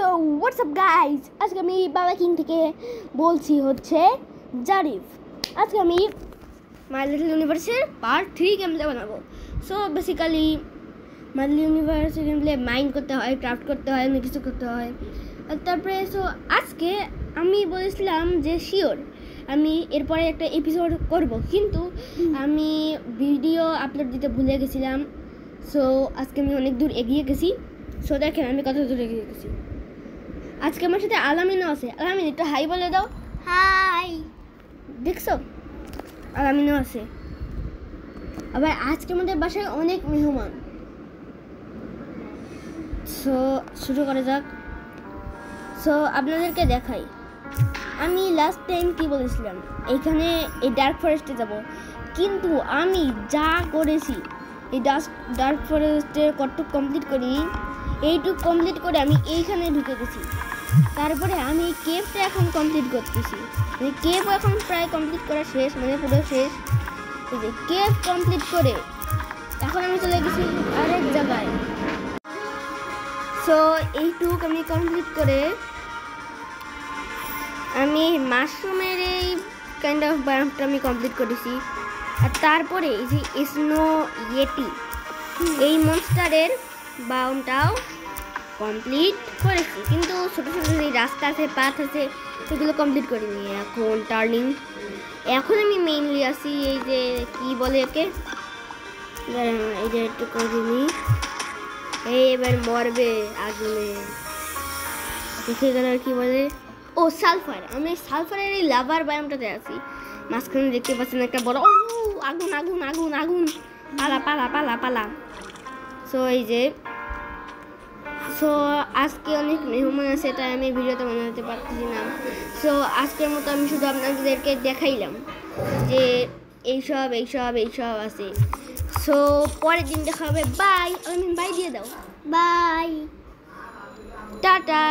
So WhatsApp guys, আজকে আমি বাবা কিং থেকে বলছি হচ্ছে জারিফ। আজকে আমি মাই লিটল ইউনিভার্সের পার্ট 3 গেম প্লে বানাবো। সো বেসিক্যালি মাই লিটল ইউনিভার্সের গেম প্লে মাইন্ড করতে হয়, ক্রাফট করতে হয়, অনেক কিছু করতে হয়। আর তারপরে আজকে আমি বলেছিলাম যে শিওর আমি এরপরে একটা এপিসোড করব, কিন্তু আমি ভিডিও আপলোড দিতে ভুলে গেছিলাম। সো আজকে আমি অনেক দূর এগিয়ে গেছি। সো দেখেন আমি কত দূর এগিয়ে গেছি। আজকে আমার সাথে আলামিনও আছে। আলামিন একটু হাই বলে দাও। হাই। দেখছো আলামিনও আছে। আবার আজকে আমাদের বাসায় অনেক মেহমান। সো শুরু করা যাক। সো আপনাদেরকে দেখাই আমি লাস্ট টাইম কি বলেছিলাম, এইখানে এই ডার্ক ফরেস্টে যাব, কিন্তু আমি যা করেছি এই ডার্ক ফরেস্টের কতটুক কমপ্লিট করি, এইটুক কমপ্লিট করে আমি এইখানে ঢুকে গেছি। তারপরে আমি কেভটা এখন কমপ্লিট করতেছি। কেভ এখন প্রায় কমপ্লিট করা শেষ, মানে পুরো শেষ। এই যে কেভ কমপ্লিট করে এখন আমি চলে গেছি আরেক জায়গায়। সো এইটুক আমি কমপ্লিট করে আমি মাশরুমের এই কাইন্ড অফ বায়োমটা আমি কমপ্লিট করেছি। আর তারপরে এই যে স্নো ইয়েটি এই মনস্টারের বায়োমটাও কমপ্লিট করেছি, কিন্তু ছোটো ছোটো যে রাস্তা আছে, পাথ আছে, সেগুলো কমপ্লিট করিনি। এখন টার্নিং, এখন আমি মেইনলি আসি এই যে কি বলে একে, এই যে একটু করিনি, এই এবার মরবে আগুনে, দেখে গেল আর কি বলে, ও সালফার। আমি সালফারের এই লাভার বায়োমটাতে আছি। মাঝখানে দেখতে পাচ্ছেন একটা বড় আগুন আগুন আগুন আগুন, পালা পালা পালা পালা। সো এই যে আজকে অনেক মেহমান আছে, তাই আমি ভিডিওতে বানাতে পারতেছি না। সো আজকের মতো আমি শুধু আপনাদেরকে দেখাইলাম যে এইসব এইসব এইসব আছে। সো পরের দিন দেখা হবে। বাই। বাই দিয়ে দাও। বাই। টাটা।